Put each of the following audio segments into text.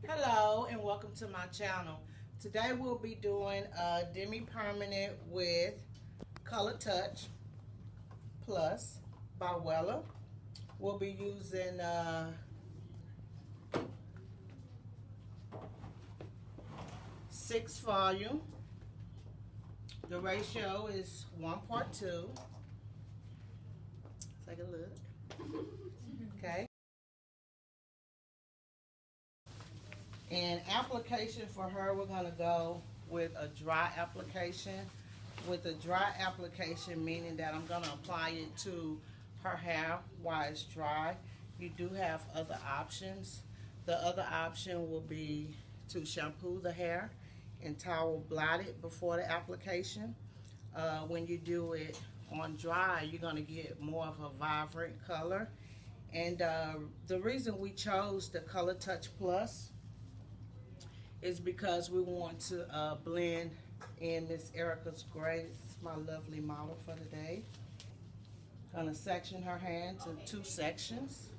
Hello and welcome to my channel. Today we'll be doing a demi-permanent with Color Touch Plus by Wella. We'll be using 6 volume. The ratio is 1:2. Take a look. Okay. And application for her, we're going to go with a dry application. With a dry application, meaning that I'm going to apply it to her hair while it's dry. You do have other options. The other option will be to shampoo the hair and towel blot it before the application. When you do it on dry, you're going to get more of a vibrant color. And the reason we chose the Color Touch Plus is because we want to blend in Miss Erica's gray. This is my lovely model for today. Gonna section her hair into 2 sections.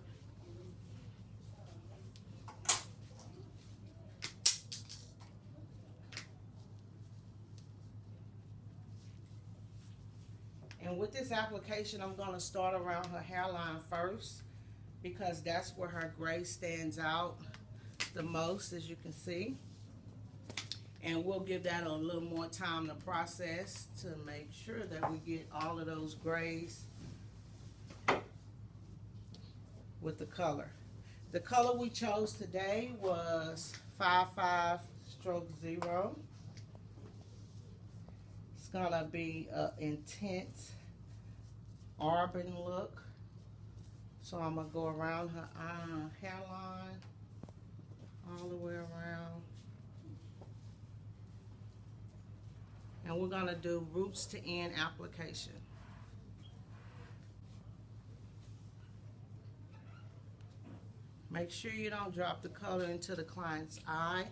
And with this application, I'm gonna start around her hairline first because that's where her gray stands out the most, as you can see. And we'll give that a little more time to process to make sure that we get all of those grays with the color. The color we chose today was 55-0. It's gonna be an intense auburn look. So I'm gonna go around her hairline, all the way around. And we're gonna do roots to end application. Make sure you don't drop the color into the client's eye.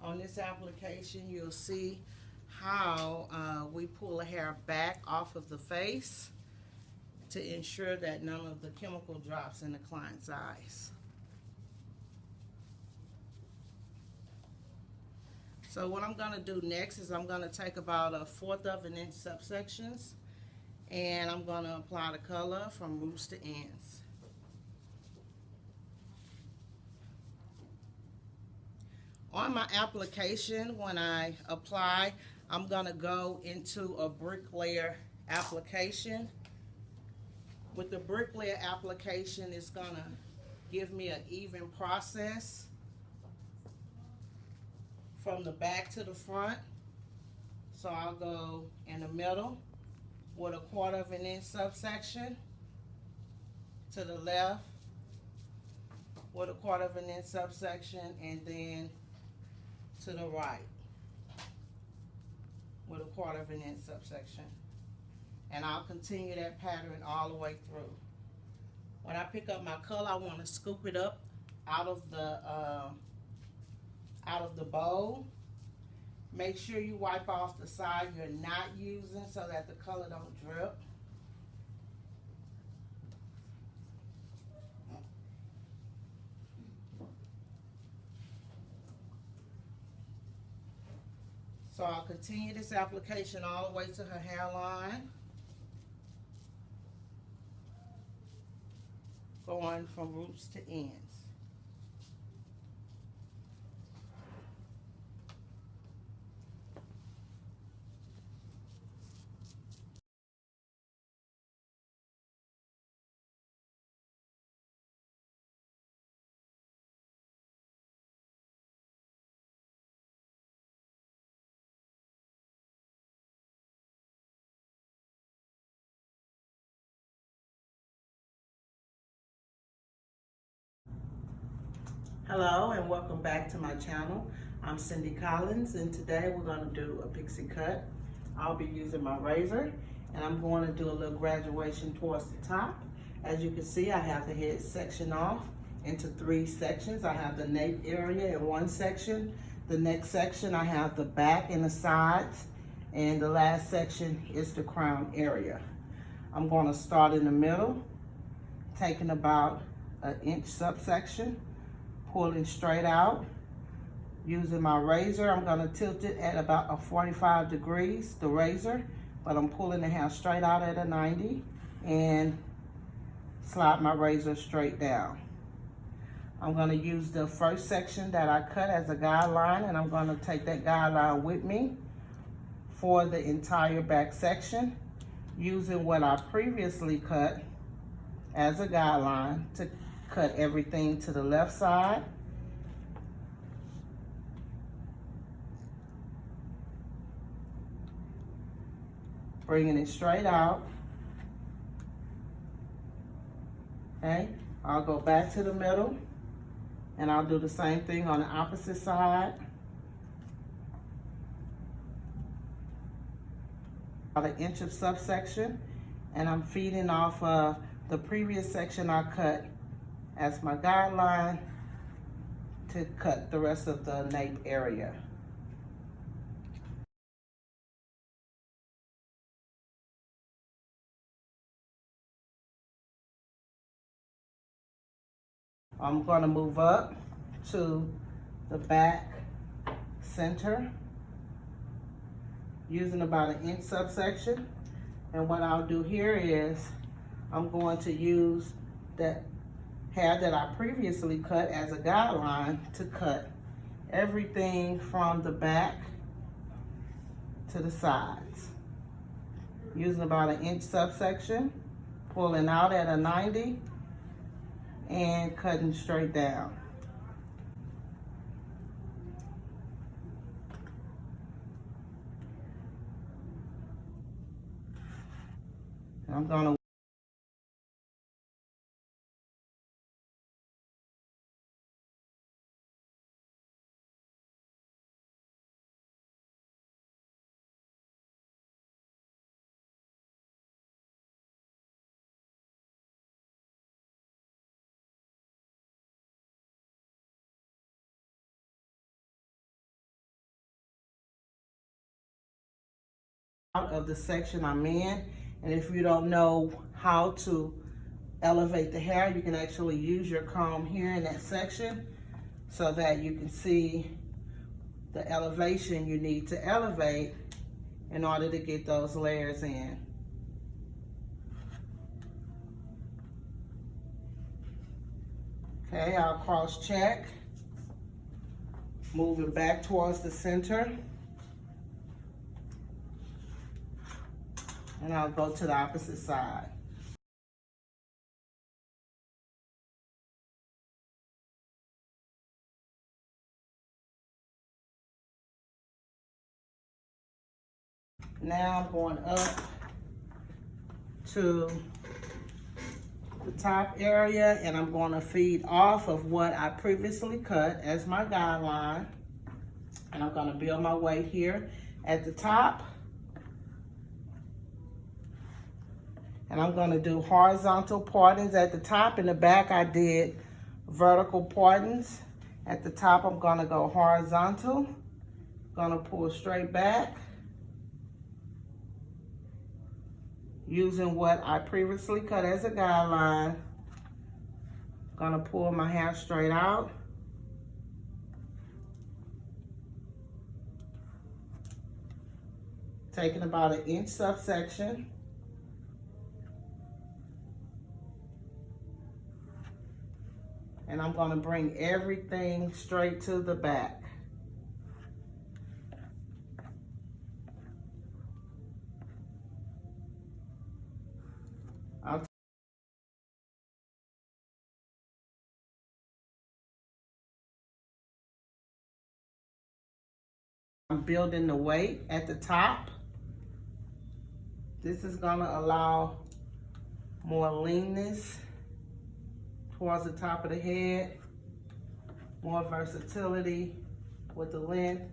On this application, you'll see how we pull the hair back off of the face to ensure that none of the chemical drops in the client's eyes. So what I'm going to do next is I'm going to take about 1/4 of an inch subsections and I'm going to apply the color from roots to ends. On my application, when I apply, I'm going to go into a bricklayer application. With the bricklayer application, it's going to give me an even process from the back to the front. So I'll go in the middle with 1/4 of an inch subsection, to the left with 1/4 of an inch subsection, and then to the right with 1/4 of an inch subsection. And I'll continue that pattern all the way through. When I pick up my color, I want to scoop it up out of the bowl. Make sure you wipe off the side you're not using so that the color don't drip. So I'll continue this application all the way to her hairline, going from roots to ends. Hello and welcome back to my channel. I'm Cindy Collins and today we're going to do a pixie cut. I'll be using my razor and I'm going to do a little graduation towards the top. As you can see, I have the head section off into 3 sections. I have the nape area in one section. The next section I have the back and the sides, and the last section is the crown area. I'm going to start in the middle, taking about an inch subsection, pulling straight out, Using my razor, I'm gonna tilt it at about a 45 degrees, the razor, but I'm pulling the hair straight out at a 90 and slide my razor straight down. I'm gonna use the first section that I cut as a guideline, and I'm gonna take that guideline with me for the entire back section, using what I previously cut as a guideline to cut everything to the left side. Bringing it straight out. Okay, I'll go back to the middle and I'll do the same thing on the opposite side. About an inch of subsection, and I'm feeding off of the previous section I cut as my guideline to cut the rest of the nape area. I'm going to move up to the back center using about an inch subsection. And what I'll do here is I'm going to use that hair that I previously cut as a guideline to cut everything from the back to the sides. Using about an inch subsection, pulling out at a 90 and cutting straight down. I'm gonna out of the section I'm in, and if you don't know how to elevate the hair, you can actually use your comb here in that section so that you can see the elevation you need to elevate in order to get those layers in. Okay, I'll cross check, moving back towards the center. And I'll go to the opposite side. Now I'm going up to the top area, and I'm going to feed off of what I previously cut as my guideline. And I'm going to build my weight here at the top. And I'm going to do horizontal partings at the top. In the back, I did vertical partings. At the top, I'm going to go horizontal. Going to pull straight back. Using what I previously cut as a guideline. Going to pull my hair straight out. Taking about an inch subsection. And I'm going to bring everything straight to the back. I'm building the weight at the top. This is going to allow more leanness towards the top of the head, more versatility with the length.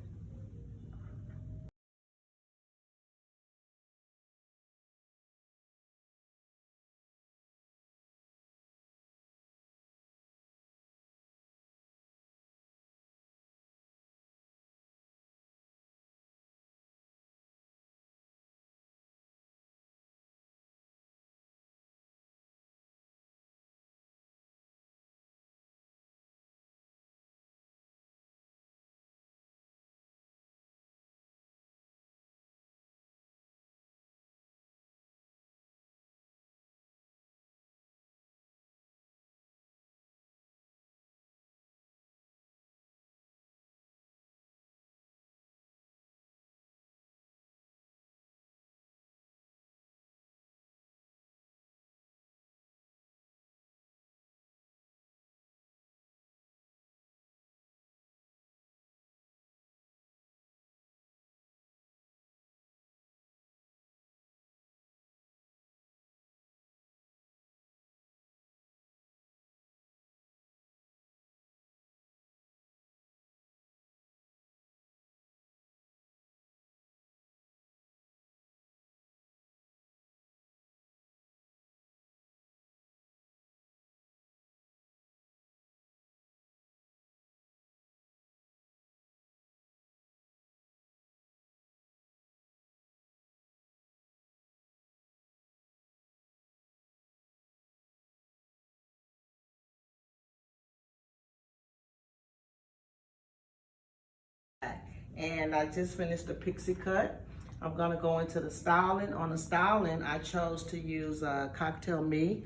And I just finished the Pixie cut. I'm gonna go into the styling. On the styling, I chose to use Cocktail Me.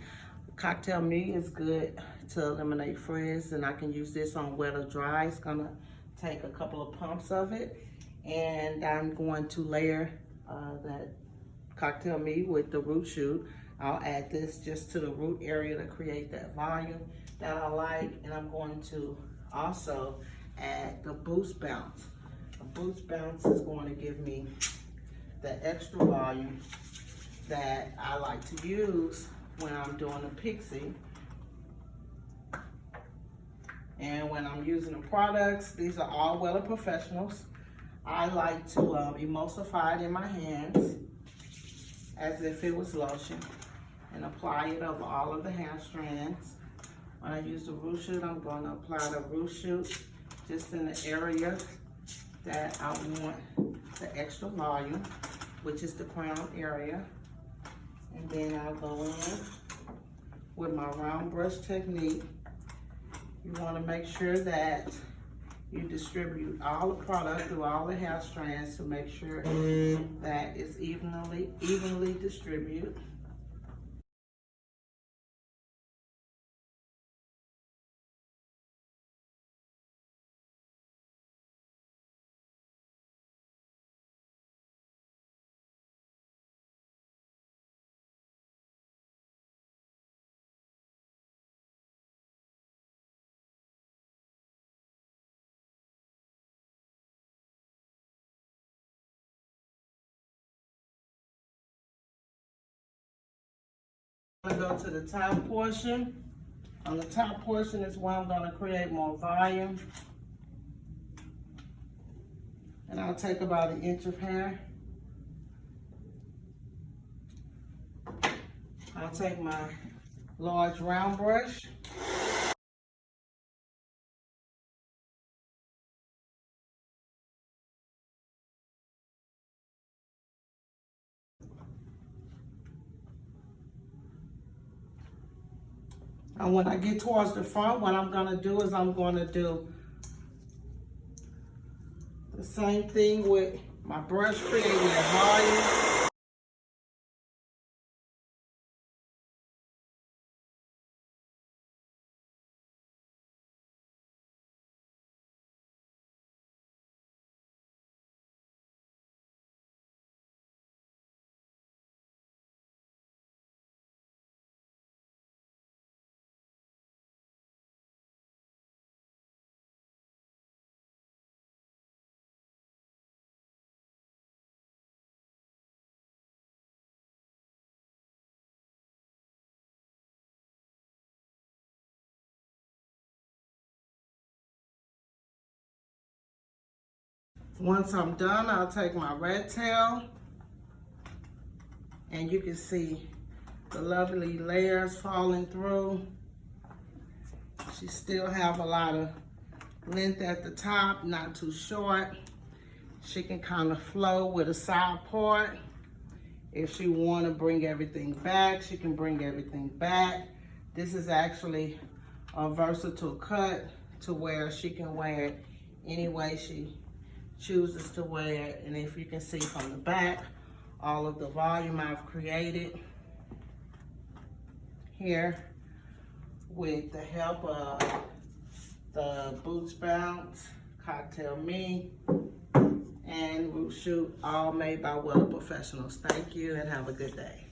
Cocktail Me is good to eliminate frizz, and I can use this on wet or dry. It's gonna take a couple of pumps of it, and I'm going to layer that Cocktail Me with the root shoot. I'll add this just to the root area to create that volume that I like, and I'm going to also add the Boost Bounce. The Boost Bounce is going to give me the extra volume that I like to use when I'm doing a Pixie. And when I'm using the products, these are all Wella Professionals. I like to emulsify it in my hands as if it was lotion and apply it over all of the hair strands. When I use the root shoot, I'm going to apply the root shoot just in the area that I want the extra volume, which is the crown area. And then I'll go in with my round brush technique. You want to make sure that you distribute all the product through all the hair strands to make sure that it's evenly distributed. I'm going to go to the top portion. On the top portion is where I'm going to create more volume. And I'll take about 1 inch of hair. I'll take my large round brush. And when I get towards the front, what I'm gonna do is I'm gonna do the same thing with my brush, creating a volume. Once I'm done, I'll take my red tail, and you can see the lovely layers falling through. She still have a lot of length at the top, not too short. She can kind of flow with a side part. If she want to bring everything back, she can bring everything back. This is actually a versatile cut to where she can wear it any way she chooses to wear it. And if you can see from the back, all of the volume I've created here with the help of the Boost Bounce, Cocktail Me, and Root Shoot, all made by Wella Professionals. Thank you and have a good day.